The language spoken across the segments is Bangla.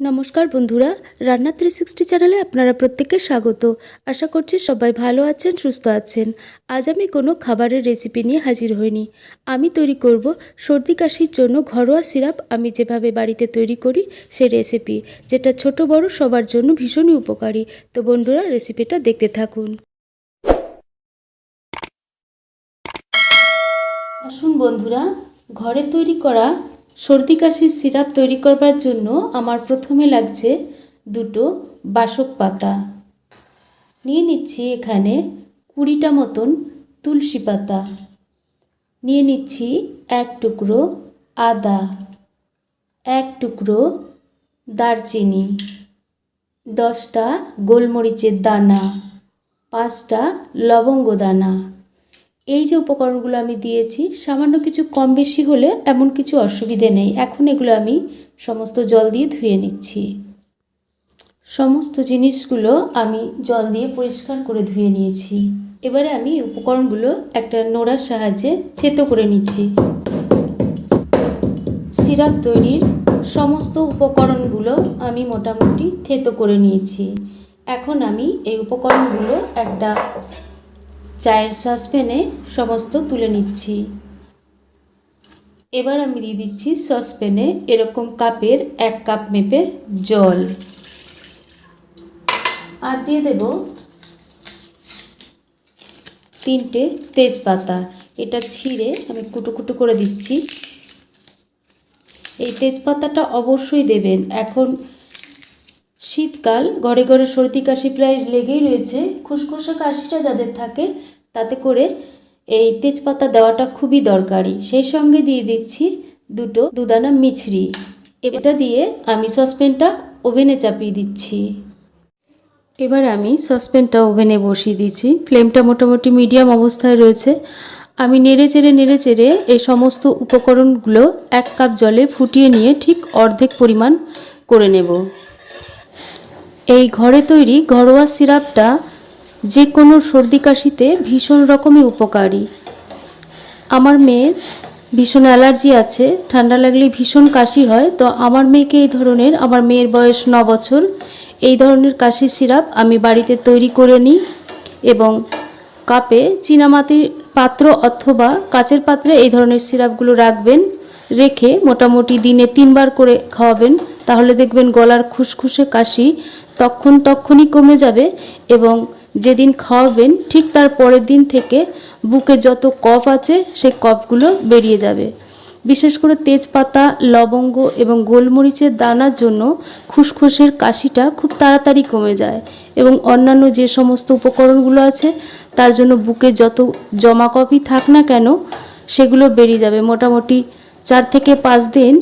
নমস্কার বন্ধুরা, রান্না 360 চ্যানেলে আপনারা প্রত্যেককে স্বাগত। আশা করছি সবাই ভালো আছেন, সুস্থ আছেন। আজ আমি কোনো খাবারের রেসিপি নিয়ে হাজির হইনি। আমি তৈরি করব সর্দি কাশির জন্য ঘরোয়া সিরাপ, আমি যেভাবে বাড়িতে তৈরি করি সেই রেসিপি, যেটা ছোট বড় সবার জন্য ভীষণই উপকারী। তো বন্ধুরা, রেসিপিটা দেখতে থাকুন। আসুন বন্ধুরা, ঘরে তৈরি করা সর্দি কাশির সিরাপ তৈরি করবার জন্য আমার প্রথমে লাগছে দুটো বাসক পাতা। নিয়ে নিচ্ছি এখানে 20টা মতন তুলসী পাতা। নিয়ে নিচ্ছি এক টুকরো আদা, এক টুকরো দারচিনি, 10টা গোলমরিচের দানা, 5টা লবঙ্গ দানা। এই যে উপকরণগুলো আমি দিয়েছি, সামান্য কিছু কম বেশি হলে এমন কিছু অসুবিধে নেই। এখন এগুলো আমি সমস্ত জল দিয়ে ধুয়ে নিচ্ছি। সমস্ত জিনিসগুলো আমি জল দিয়ে পরিষ্কার করে ধুয়ে নিয়েছি। এবারে আমি উপকরণগুলো একটা নোড়ার সাহায্যে থেতো করে নিচ্ছি। সিরাপ তৈরির সমস্ত উপকরণগুলো আমি মোটামুটি থেতো করে নিয়েছি। এখন আমি এই উপকরণগুলো একটা চায়ের সসপ্যানে সমস্ত তুলে নিচ্ছি। এবার আমি দিয়ে দিচ্ছি সসপ্যানে এরকম কাপের 1 কাপ মেপে জল, আর দিয়ে দেব 3টে তেজপাতা। এটা ছিঁড়ে আমি কুটো কুটো করে দিচ্ছি। এই তেজপাতাটা অবশ্যই দেবেন। এখন শীতকাল, ঘরে ঘরে সর্দি কাশি প্রায় লেগেই রয়েছে। খুসখুসে কাশিটা যাদের থাকে, তাতে করে এই তেজপাতা দেওয়াটা খুবই দরকারি। সেই সঙ্গে দিয়ে দিচ্ছি দুদানা মিছরি। এটা দিয়ে আমি সসপ্যানটা ওভেনে চাপিয়ে দিচ্ছি। এবার আমি সসপ্যানটা ওভেনে বসিয়ে দিচ্ছি। ফ্লেমটা মোটামুটি মিডিয়াম অবস্থায় রয়েছে। আমি নেড়ে চেড়ে এই সমস্ত উপকরণগুলো 1 কাপ জলে ফুটিয়ে নিয়ে ঠিক অর্ধেক পরিমাণ করে নেব। এই ঘরে তৈরি ঘরোয়া সিরাপটা যে কোনো সর্দি কাশিতে ভীষণ রকমই উপকারী। আমার মেয়ের ভীষণ অ্যালার্জি আছে, ঠান্ডা লাগলে ভীষণ কাশি হয়। তো আমার মেয়েকে আমার মেয়ের বয়স 9 বছর, এই ধরনের কাশির সিরাপ আমি বাড়িতে তৈরি করে নিই এবং কাপে চীনামাটির পাত্র অথবা কাচের পাত্রে এই ধরনের সিরাপগুলো রাখবেন। রেখে মোটামুটি দিনে 3 বার করে খাওয়াবেন। তাহলে দেখবেন গলার খুসখুসে কাশি তখনই কমে যাবে এবং যেদিন খাওয়াবেন ঠিক তার পরের দিন থেকে বুকে যত কফ আছে সেই কফগুলো বেরিয়ে যাবে। বিশেষ করে তেজপাতা, লবঙ্গ এবং গোলমরিচের দানার জন্য খুসখুসের কাশিটা খুব তাড়াতাড়ি কমে যায় এবং অন্যান্য যে সমস্ত উপকরণগুলো আছে তার জন্য বুকে যত জমা কফই থাক না কেন সেগুলো বেরিয়ে যাবে। মোটামুটি 4 থেকে 5 দিন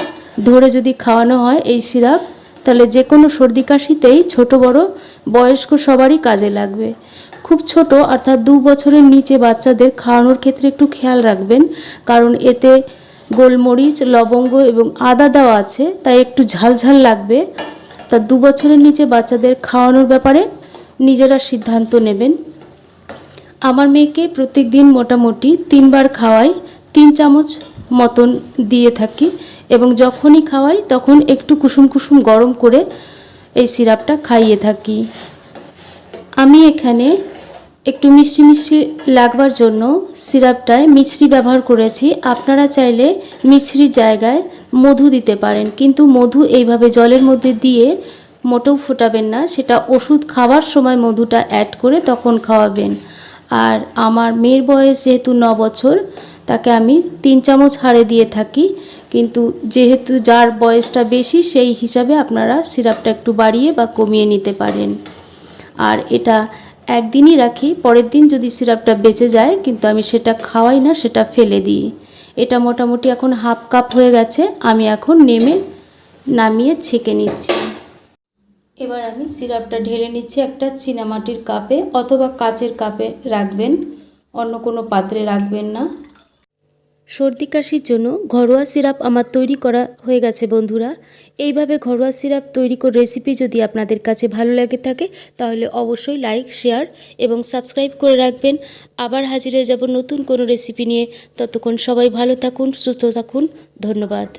ধরে যদি খাওয়ানো হয় এই সিরাপ, তাহলে যে কোনো সর্দি কাশিতেই ছোট বড় বয়স্ক সবারই কাজে লাগবে। খুব ছোট অর্থাৎ 2 বছরের নিচে বাচ্চাদের খাওয়ানোর ক্ষেত্রে একটু খেয়াল রাখবেন, কারণ এতে গোলমরিচ, লবঙ্গ এবং আদা দেওয়া আছে, তাই একটু ঝালঝাল লাগবে। তা 2 বছরের নিচে বাচ্চাদের খাওয়ানোর ব্যাপারে নিজেরা সিদ্ধান্ত নেবেন। আমার মেয়েকে প্রত্যেক দিন মোটামুটি 3 বার খাওয়াই, 3 চামচ মতন দিয়ে থাকি এবং যখনই খাওয়াই তখন একটু কুসুম কুসুম গরম করে এই সিরাপটা খাইয়ে থাকি। আমি এখানে একটু মিষ্টি মিষ্টি লাগবার জন্য সিরাপটায় মিছরি ব্যবহার করেছি। আপনারা চাইলে মিছরির জায়গায় মধু দিতে পারেন, কিন্তু মধু এইভাবে জলের মধ্যে দিয়ে মোটেও ফোটাবেন না। সেটা ওষুধ খাওয়ার সময় মধুটা অ্যাড করে তখন খাওয়াবেন। আর আমার মেয়ের বয়স যেহেতু 9 বছর, তাকে আমি 3 চামচ হারে দিয়ে থাকি, কিন্তু যেহেতু যার বয়সটা বেশি সেই হিসাবে আপনারা সিরাপটা একটু বাড়িয়ে বা কমিয়ে নিতে পারেন। আর এটা একদিনই রাখি, পরের দিন যদি সিরাপটা বেঁচে যায় কিন্তু আমি সেটা খাওয়াই না, সেটা ফেলে দিই। এটা মোটামুটি এখন 1/2 কাপ হয়ে গেছে। আমি এখন নামিয়ে ছেঁকে নিচ্ছি। এবার আমি সিরাপটা ঢেলে নিচ্ছি একটা চীনামাটির কাপে অথবা কাচের কাপে রাখবেন, অন্য কোনো পাত্রে রাখবেন না। সর্দি কাশির জন্য ঘরোয়া সিরাপ আমার তৈরি করা হয়ে গেছে বন্ধুরা। এইভাবে ঘরোয়া সিরাপ তৈরি করে রেসিপি যদি আপনাদের কাছে ভালো লেগে থাকে তাহলে অবশ্যই লাইক, শেয়ার এবং সাবস্ক্রাইব করে রাখবেন। আবার হাজির হয়ে যাব নতুন কোনো রেসিপি নিয়ে। ততক্ষণ সবাই ভালো থাকুন, সুস্থ থাকুন। ধন্যবাদ।